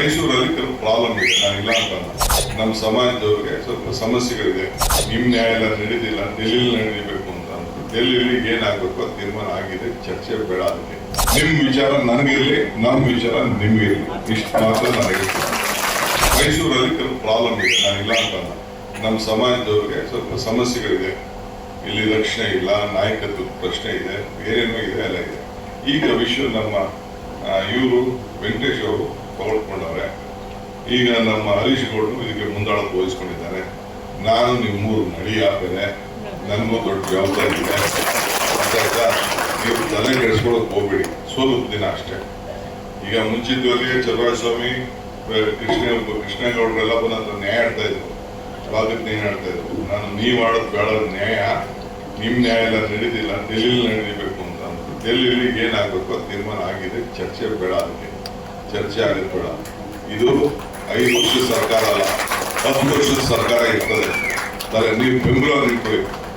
ಮೈಸೂರಲ್ಲಿ ಕೆಲವು ಪ್ರಾಬ್ಲಮ್ ಇದೆ, ನಾನು ಇಲ್ಲ ಅಂತಲ್ಲ. ನಮ್ಮ ಸಮಾಜದವ್ರಿಗೆ ಸ್ವಲ್ಪ ಸಮಸ್ಯೆಗಳಿದೆ. ನಿಮ್ಮ ನ್ಯಾಯಾಲಯ ನಡೀತಿಲ್ಲ, ಡೆಲ್ಲಿಲಿ ನಡೀಬೇಕು ಅಂತ. ಡೆಲ್ಲಿಲಿ ಏನಾಗಬೇಕು ಅದು ತೀರ್ಮಾನ ಆಗಿದೆ, ಚರ್ಚೆ ಬೇಡ. ಅದಕ್ಕೆ ನಿಮ್ಮ ವಿಚಾರ ನನಗಿರಲಿ, ನಮ್ಮ ವಿಚಾರ ನಿಮ್ಗಿರಲಿ, ಇಷ್ಟು ಮಾತ್ರ ನನಗೆ. ಮೈಸೂರಲ್ಲಿ ಕೆಲವು ಪ್ರಾಬ್ಲಮ್ ಇದೆ, ನಾನು ಇಲ್ಲ ಅಂತಲ್ಲ. ನಮ್ಮ ಸಮಾಜದವ್ರಿಗೆ ಸ್ವಲ್ಪ ಸಮಸ್ಯೆಗಳಿದೆ. ಇಲ್ಲಿ ರಕ್ಷಣೆ ಇಲ್ಲ, ನಾಯಕತ್ವದ ಪ್ರಶ್ನೆ ಇದೆ, ಏನೇನೋ ಇದೆ, ಎಲ್ಲ ಇದೆ. ಈಗ ವಿಶ್ವ ನಮ್ಮ ಇವರು ವೆಂಕಟೇಶ್ ಅವರು ತಗೊಳ್ಕೊಂಡವ್ರೆ. ಈಗ ನಮ್ಮ ಹರೀಶ್ ಗೌಡರು ಇದಕ್ಕೆ ಮುಂದಾಳತ್ವ ವಹಿಸ್ಕೊಂಡಿದ್ದಾರೆ. ನಾನು ನಿಮ್ಮೂರು ನಡಿ ಆಗ್ತೇನೆ, ನನಗೂ ದೊಡ್ಡ ಜವಾಬ್ದಾರಿ ಇದೆ. ಆಯ್ತಾ, ನೀವು ತಲೆ ಕೆಡಿಸ್ಕೊಳ್ಳೋಕೆ ಹೋಗ್ಬೇಡಿ, ಸ್ವಲ್ಪ ದಿನ ಅಷ್ಟೇ. ಈಗ ಮುಂಚಿತವಾಗಿ ಚಲುವರಾಯಸ್ವಾಮಿ, ಕೃಷ್ಣೇಗೌಡರೆಲ್ಲ ಬಂದ ಹತ್ರ ನ್ಯಾಯ ಆಡ್ತಾ ಇದ್ರು, ಸ್ವಾಗತ ನ್ಯಾಯ ಆಡ್ತಾ ಇದ್ರು. ನಾನು ನೀವು ಆಡೋದು ಬೇಡ ನ್ಯಾಯ, ನಿಮ್ಮ ನ್ಯಾಯಾಲಯ ನಡೀತಿಲ್ಲ, ಡೆಲ್ಲಿಲಿ ನಡೀಬೇಕು ಅಂತ. ಡೆಲ್ಲಿಲಿ ಏನಾಗಬೇಕು ಅದು ತೀರ್ಮಾನ ಆಗಿದೆ, ಚರ್ಚೆ ಬೇಡ. ಅದಕ್ಕೆ ಚರ್ಚೆ ಆಗೋದು ಬೇಡ. ಇದು 5 ವರ್ಷದ ಸರ್ಕಾರ ಅಲ್ಲ, 10 ವರ್ಷದ ಸರ್ಕಾರ ಇರ್ತದೆ. ನೀವು ಬೆಂಗಳೂರು ಇಟ್ಕೊಳ್ಳಿ.